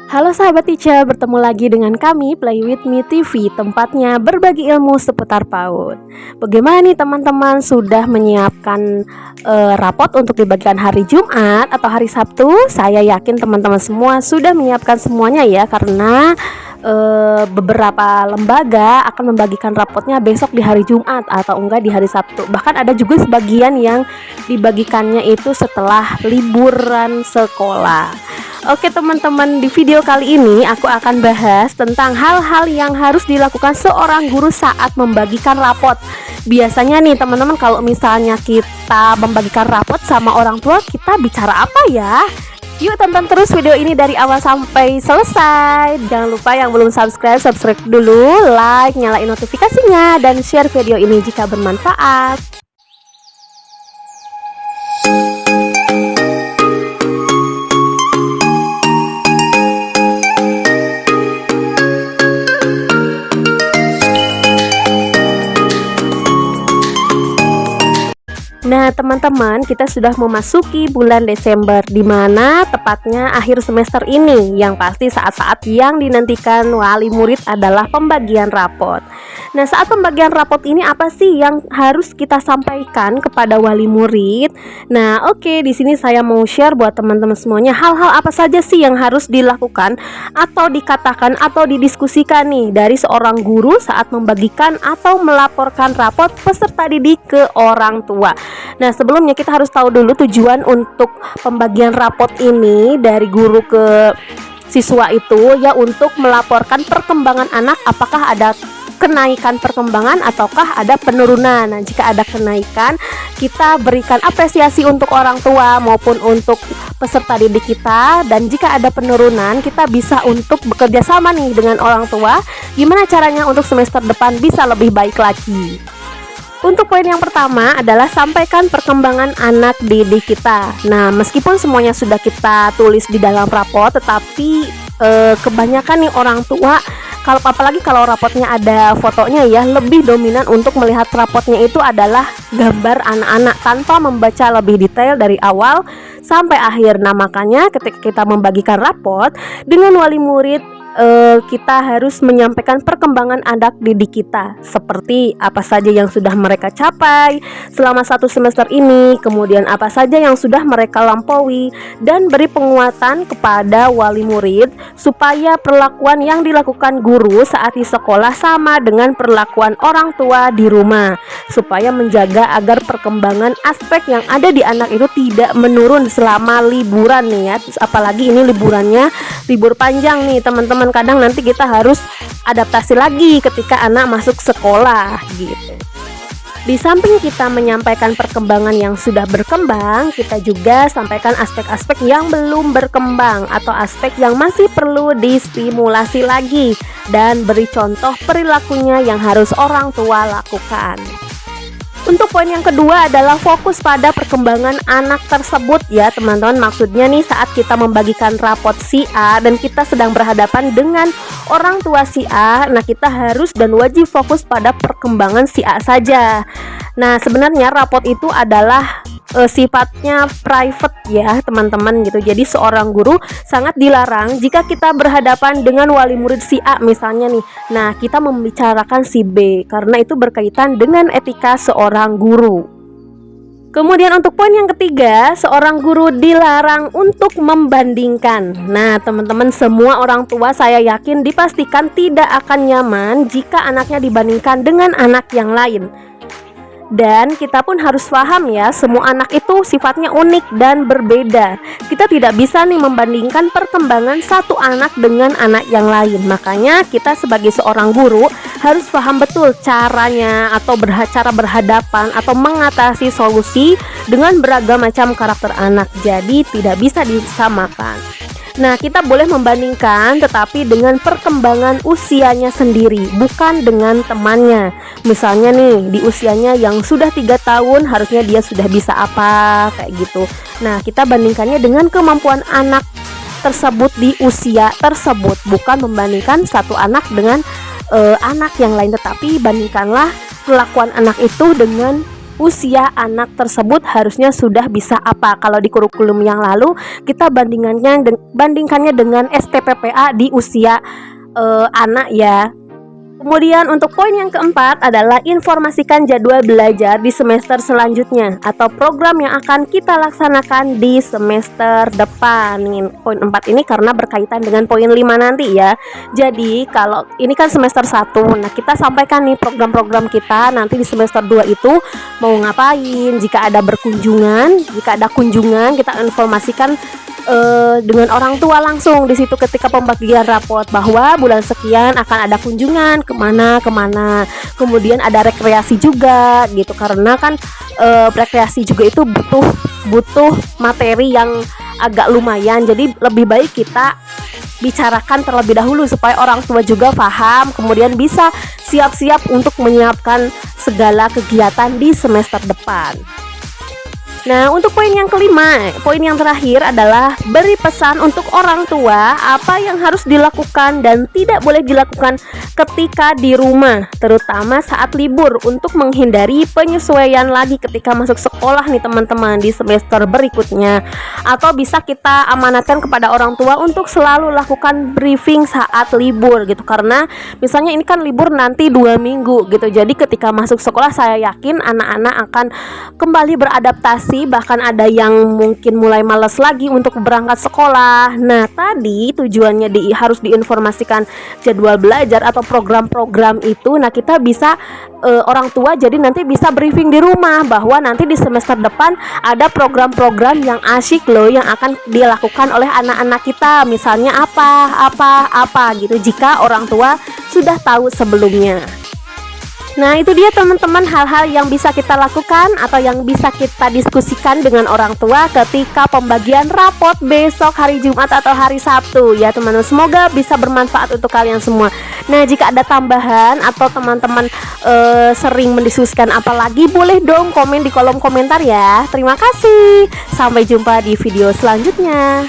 Halo sahabat teacher, bertemu lagi dengan kami Play With Me TV, tempatnya berbagi ilmu seputar PAUD. Bagaimana nih teman-teman, sudah menyiapkan rapot untuk dibagikan hari Jumat atau hari Sabtu? Saya yakin teman-teman semua sudah menyiapkan semuanya ya, karena beberapa lembaga akan membagikan rapotnya besok di hari Jumat atau enggak di hari Sabtu. Bahkan ada juga sebagian yang dibagikannya itu setelah liburan sekolah. Oke teman-teman, di video kali ini aku akan bahas tentang hal-hal yang harus dilakukan seorang guru saat membagikan rapot. Biasanya nih teman-teman, kalau misalnya kita membagikan rapot sama orang tua, kita bicara apa ya? Yuk tonton terus video ini dari awal sampai selesai. Jangan lupa yang belum subscribe dulu, like, nyalain notifikasinya, dan share video ini jika bermanfaat. Nah teman-teman, kita sudah memasuki bulan Desember, di mana tepatnya akhir semester ini. Yang pasti saat-saat yang dinantikan wali murid adalah pembagian rapot. Nah saat pembagian rapot ini apa sih yang harus kita sampaikan kepada wali murid? Nah oke, di sini saya mau share buat teman-teman semuanya hal-hal apa saja sih yang harus dilakukan atau dikatakan atau didiskusikan nih dari seorang guru saat membagikan atau melaporkan rapot peserta didik ke orang tua. Nah sebelumnya kita harus tahu dulu tujuan untuk pembagian rapot ini dari guru ke siswa itu ya, untuk melaporkan perkembangan anak, apakah ada kenaikan perkembangan ataukah ada penurunan. Nah jika ada kenaikan, kita berikan apresiasi untuk orang tua maupun untuk peserta didik kita, dan jika ada penurunan, kita bisa untuk bekerja sama nih dengan orang tua, gimana caranya untuk semester depan bisa lebih baik lagi. Untuk poin yang pertama adalah sampaikan perkembangan anak didik kita. Nah meskipun semuanya sudah kita tulis di dalam rapot, tetapi kebanyakan nih orang tua, apalagi kalau rapotnya ada fotonya ya, lebih dominan untuk melihat rapotnya itu adalah gambar anak-anak tanpa membaca lebih detail dari awal sampai akhir. Nah makanya ketika kita membagikan rapot dengan wali murid, kita harus menyampaikan perkembangan anak didik kita, seperti apa saja yang sudah mereka capai selama satu semester ini, kemudian apa saja yang sudah mereka lampaui, dan beri penguatan kepada wali murid supaya perlakuan yang dilakukan guru saat di sekolah sama dengan perlakuan orang tua di rumah, supaya menjaga agar perkembangan aspek yang ada di anak itu tidak menurun selama liburan nih ya. Apalagi ini liburannya libur panjang nih teman-teman, kadang nanti kita harus adaptasi lagi ketika anak masuk sekolah gitu. Di samping kita menyampaikan perkembangan yang sudah berkembang, kita juga sampaikan aspek-aspek yang belum berkembang atau aspek yang masih perlu distimulasi lagi, dan beri contoh perilakunya yang harus orang tua lakukan. Untuk poin yang kedua adalah fokus pada perkembangan anak tersebut ya teman-teman. Maksudnya nih, saat kita membagikan rapot si A dan kita sedang berhadapan dengan orang tua si A, nah kita harus dan wajib fokus pada perkembangan si A saja. Nah sebenarnya rapot itu adalah sifatnya private ya teman-teman gitu. Jadi seorang guru sangat dilarang jika kita berhadapan dengan wali murid si A misalnya nih, nah kita membicarakan si B, karena itu berkaitan dengan etika seorang guru. Kemudian untuk poin yang ketiga, seorang guru dilarang untuk membandingkan. Nah teman-teman, semua orang tua saya yakin dipastikan tidak akan nyaman jika anaknya dibandingkan dengan anak yang lain. Dan kita pun harus paham ya, semua anak itu sifatnya unik dan berbeda. Kita tidak bisa nih membandingkan perkembangan satu anak dengan anak yang lain. Makanya kita sebagai seorang guru harus paham betul caranya atau cara berhadapan atau mengatasi solusi dengan beragam macam karakter anak. Jadi tidak bisa disamakan. Nah kita boleh membandingkan, tetapi dengan perkembangan usianya sendiri, bukan dengan temannya. Misalnya nih, di usianya yang sudah 3 tahun harusnya dia sudah bisa apa, kayak gitu. Nah kita bandingkannya dengan kemampuan anak tersebut di usia tersebut, bukan membandingkan satu anak dengan anak yang lain, tetapi bandingkanlah kelakuan anak itu dengan usia anak tersebut harusnya sudah bisa apa. Kalau di kurikulum yang lalu kita bandingkannya dengan STPPA di usia anak ya. Kemudian untuk poin yang keempat adalah informasikan jadwal belajar di semester selanjutnya atau program yang akan kita laksanakan di semester depan. Poin 4 ini karena berkaitan dengan poin 5 nanti ya. Jadi kalau ini kan semester 1, nah kita sampaikan nih program-program kita nanti di semester 2 itu mau ngapain. Jika ada kunjungan kita informasikan dengan orang tua langsung di situ ketika pembagian rapot bahwa bulan sekian akan ada kunjungan kemana. Kemudian ada rekreasi juga gitu, karena kan rekreasi juga itu butuh materi yang agak lumayan. Jadi lebih baik kita bicarakan terlebih dahulu supaya orang tua juga paham, kemudian bisa siap-siap untuk menyiapkan segala kegiatan di semester depan. Nah, untuk poin yang kelima, poin yang terakhir adalah beri pesan untuk orang tua apa yang harus dilakukan dan tidak boleh dilakukan ketika di rumah, terutama saat libur untuk menghindari penyesuaian lagi ketika masuk sekolah nih teman-teman di semester berikutnya. Atau bisa kita amanatkan kepada orang tua untuk selalu lakukan briefing saat libur gitu, karena misalnya ini kan libur nanti 2 minggu gitu. Jadi ketika masuk sekolah saya yakin anak-anak akan kembali beradaptasi, bahkan ada yang mungkin mulai malas lagi untuk berangkat sekolah. Nah, tadi tujuannya harus diinformasikan jadwal belajar atau program-program itu. Nah, kita bisa orang tua jadi nanti bisa briefing di rumah bahwa nanti di semester depan ada program-program yang asyik loh yang akan dilakukan oleh anak-anak kita. Misalnya apa gitu, jika orang tua sudah tahu sebelumnya. Nah, itu dia teman-teman hal-hal yang bisa kita lakukan atau yang bisa kita diskusikan dengan orang tua ketika pembagian rapot besok hari Jumat atau hari Sabtu ya teman-teman. Semoga bisa bermanfaat untuk kalian semua. Nah, jika ada tambahan atau teman-teman sering mendiskusikan apa lagi, boleh dong komen di kolom komentar ya. Terima kasih. Sampai jumpa di video selanjutnya.